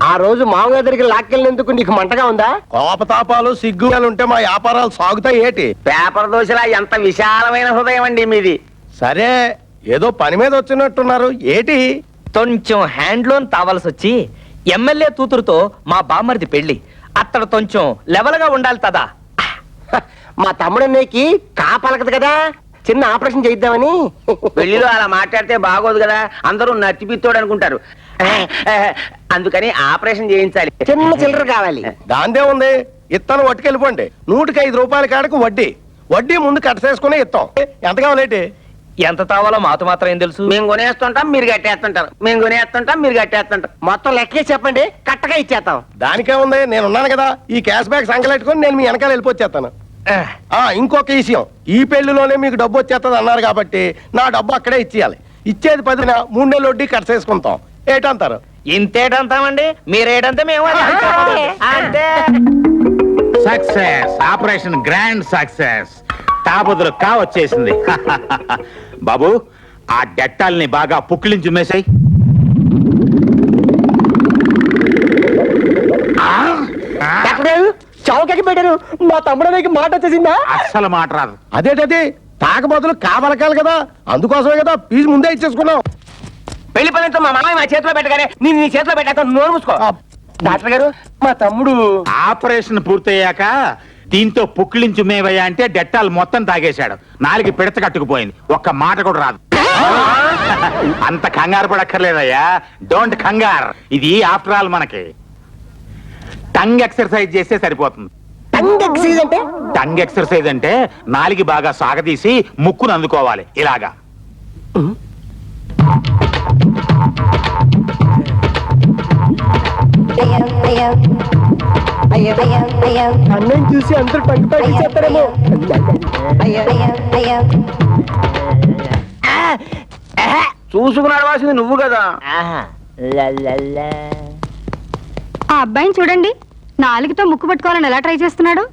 ఆ రోజు మామగారి దగ్గరికి లాక్కెళ్ళినందుకు నీకు మంటగా ఉందా? కోపతాపాలు సిగ్గులు ఉంటే మా వ్యాపారాలు సాగుతాయి ఏటి? పేపర్ దోశలా ఎంత విశాలమైన హృదయం అండి మీది. సరే, ఏదో పని మీద వచ్చినట్టున్నారు ఏటి? కొంచెం హ్యాండ్ లోన్ తావాల్సి వచ్చి ఎమ్మెల్యే కూతురుతో మా బామ్మర్ది పెళ్లి. అత్తడు కొంచెం లెవెల్ గా ఉండాలి కదా. మా తమ్ముడన్నయ్యకి కాపలకదు కదా, చిన్న ఆపరేషన్ చేయిద్దామని. పెళ్లిలో అలా మాట్లాడితే బాగోదు కదా, అందరూ నచ్చిపిత్తోడు అనుకుంటారు. అందుకని ఆపరేషన్ చేయించాలి. చిన్న చిల్లర కావాలి. దాందే ఉంది, ఇత్తనం పట్టుకెళ్ళిపోండి. 105 రూపాయల కాడకు వడ్డీ ముందు కట్ట చేసుకుని ఇస్తాం. ఎంత కావాలేటి? ఎంత తావాలో మాతో మాత్రం ఏం తెలుసు. మేము కొనేస్తుంటాం, మీరు కట్టేస్తుంటారు. మేము కొనేస్తుంటాం, మీరు కట్టేస్తుంటారు. మొత్తం లెక్కే చెప్పండి, కట్టగా ఇచ్చేస్తాం. దానికే ఉంది, నేను ఉన్నాను కదా. ఈ క్యాష్ బ్యాక్ సంకలెట్టుకుని నేను మీ వెనకాల వెళ్ళిపోచ్చేస్తాను. ఇంకొక విషయం, ఈ పెళ్లిలోనే మీకు డబ్బు వచ్చేస్తుంది అన్నారు కాబట్టి నా డబ్బు అక్కడే ఇచ్చేయాలి. ఇచ్చేది 10న 3 నెలలు వడ్డీ కట్ట చేసుకుంటాం. ఏటంటారు? ఇంతేటంతామండి, మీరేటంతే మేము అంటే. Success, operation grand success. తాపదులు వచ్చేసింది. బాబు, ఆ డెట్టాల్ని బాగా పుక్కిలించి మేసాయి. చౌకకి పెట్టారు. మా తమ్ముడన్నయ్యకి మాట వచ్చేసిందా? అస్సలు మాట రాదు. అదేటది, తాకబోతులు కావలకాలి కదా, అందుకోసమే కదా ఫీజు ముందే ఇచ్చేసుకున్నాం. పెళ్లి పనితో మా మామయ్య మా చేతిలో పెట్టగానే నేను నీ చేతిలో పెట్టాక నోరు మూసుకో. డాక్టర్ గారు, మా తమ్ముడు ఆపరేషన్ పూర్తయ్యాక దీంతో పుక్కిలించు మేవయ్యా అంటే డెట్టాలు మొత్తం తాగేశాడు. 4 పిడత కట్టుకుపోయింది, ఒక్క మాట కూడా రాదు. అంత కంగారు పడక్కర్లేదయ్యా, డోంట్ కంగార్. ఇది ఆఫ్టర్ ఆల్ మనకి టంగ్ ఎక్సర్సైజ్ చేస్తే సరిపోతుంది. టంగ్ ఎక్సర్సైజ్ అంటే నాలుగు బాగా సాగదీసి ముక్కును అందుకోవాలి ఇలాగా. అన్నం చూసి అందరూ టంగ్ చేస్తారేమో. చూసుకుని అడవాల్సింది నువ్వు కదా. ఆ అబ్బాయిని చూడండి, 4తో ముక్కు పట్టుకోవాలని ఎలా ట్రై చేస్తున్నాడు.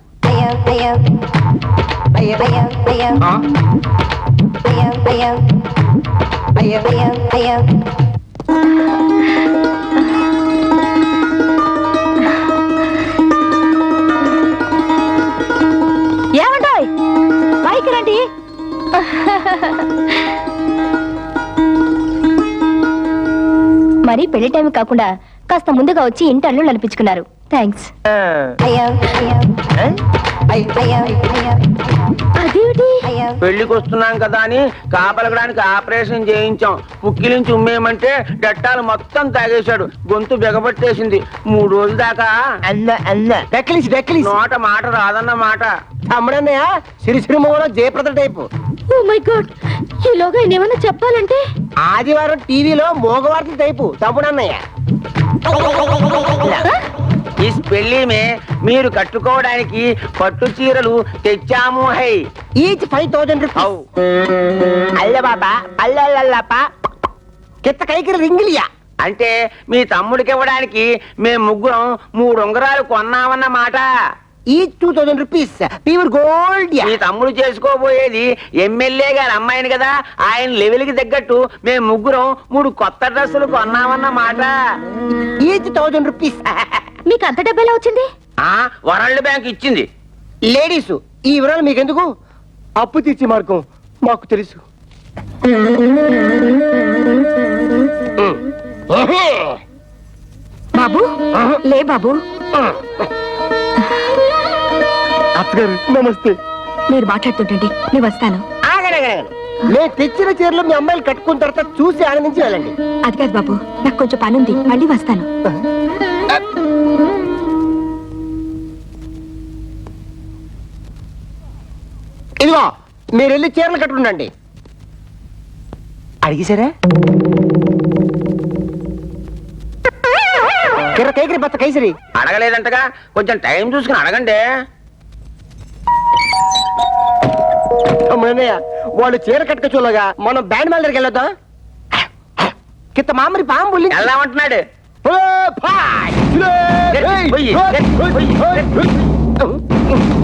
ఏమంటాయ్ పైకి రండి. మరి పెళ్లి టైం కాకుండా కాస్త ముందుగా వచ్చి ఇంటి అల్లుళ్ళు అనిపించుకున్నారు. థ్యాంక్స్. పెళ్లికి వస్తున్నాం కదా అని కాపలకడానికి ఆపరేషన్ చేయించాం. పుక్కిలించి ఉమ్మేయమంటే డట్టాలు మొత్తం తాగేశాడు. గొంతు బెగబట్టేసింది. 3 రోజుల దాకా నోట మాట రాదన్న మాట. తమ్ముడన్నయ్య సిరిసిరిమలో Jayaprada type. Oh my god, ఈలోగా ఏమన్నా చెప్పాలంటే ఆదివారం టీవీలో మోగవార్తల టైపు తమ్ముడన్నయ్య. ఈ పెళ్లి మీరు కట్టుకోవడానికి పట్టు చీరలు తెచ్చాము. High, each 5,000 rupees. అల్ల బాబా అల్లల్లప్ప కిత్త కైకి రింగిలియా అంటే మీ తమ్ముడికి ఇవ్వడానికి మేము ముగ్గురం 3 ఉంగరాలు కొన్నామన్న మాట. Each 2,000 rupees pure gold. మీ తమ్ముడు చేసుకోబోయేది ఎమ్మెల్యే గారి అమ్మాయిని కదా, ఆయన లెవెల్ కి తగ్గట్టు మేము ముగ్గురం 3 కొత్త డ్రెస్సులు కొన్నామన్న మాట. Each 1,000 rupees. మీకు అంత డబ్బు ఎలా వచ్చింది? వరల్డ్ బ్యాంక్ ఇచ్చింది. లేడీస్, ఈ వివరాలు మీకెందుకు? అప్పు తీర్చి మార్గం మాకు తెలుసు. బాబు లే బాబు. అత్తగారు నమస్తే. మీరు మాట్లాడుతుంటండి, నేను వస్తాను. నేను తెచ్చిన చీరలు మీ అమ్మాయిలు కట్టుకున్న తర్వాత చూసి ఆనందించి వెళ్ళండి. అది కాదు బాబు, నాకు కొంచెం పని ఉంది, మళ్ళీ వస్తాను. ఇదిగో మీరు వెళ్ళి చీరలు కట్టుకుండండి. అడిగేశారా? కైకరి బత్త కైసరి అడగలేదంటగా, కొంచెం టైం చూసుకుని అడగండి. వాళ్ళు చీర కట్టుకోగా మనం బ్యాండ్ మేళ దగ్గరికి వెళ్ళొద్దా? కిత్త మామరి పాము వెళ్దామంటున్నాడు.